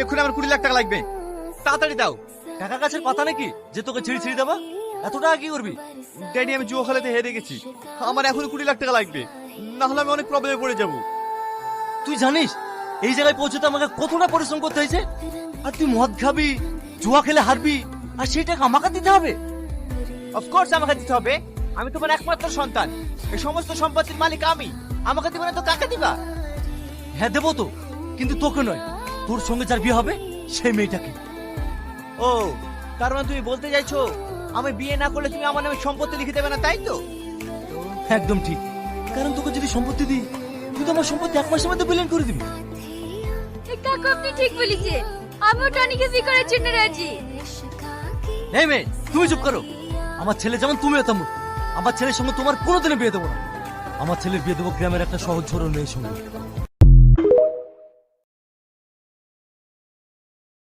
এক্ষুনি আমার 20 লাখ টাকা লাগবে, তাড়াতাড়ি দাও। টাকা গাছের পাতা নাকি যে তোকে ছিঁড়ি ছিঁড়ি দেবো? এত টাকা কি করবি? ড্যাডি, আমি জুয়া খেলাতে হেরে গেছি, আমার এখন 20 লাখ টাকা লাগবে, না হলে আমি অনেক প্রবলেমে পড়ে যাব। তুই জানিস এই জায়গায় পৌঁছতে আমাকে কতটা পরিশ্রম করতে হয়েছে? আর তুই মদ খাবি, জুয়া খেলে হারবি, আর সেই টাকা আমাকে দিতে হবে? অফকোর্স আমাকে দিতে হবে, আমি তোমার একমাত্র সন্তান, এই সমস্ত সম্পত্তির মালিক আমি। আমাকে দিবে না তো কাকে দিবা? হ্যাঁ দেবো তো, কিন্তু তোকে নয়, তোর সঙ্গে যার বিয়ে হবে সেই মেয়েটাকে। ও, তার মানে তুমি বলতে চাইছো আমি বিয়ে না করলে তুমি আমার নামে সম্পত্তি লিখে দেবে না, তাই তো? একদম ঠিক, কারণ তোকে যদি সম্পত্তি দিই তুই তো আমার সম্পত্তি 1 মাসের মধ্যে বিলীন করে দিবি। কাকু আপনি ঠিক বলেছেন, আমিও টনিকে বিয়ে করার জন্য রাজি। এই মেয়ে, তুমি চুপ করো। আমার ছেলে যেমন তুমিও তেমন। আমার ছেলের সঙ্গে তোমার কোনোদিনও বিয়ে দেবো না। আমার ছেলের বিয়ে দেবো গ্রামের একটা সহজ সরল মেয়ের সঙ্গে।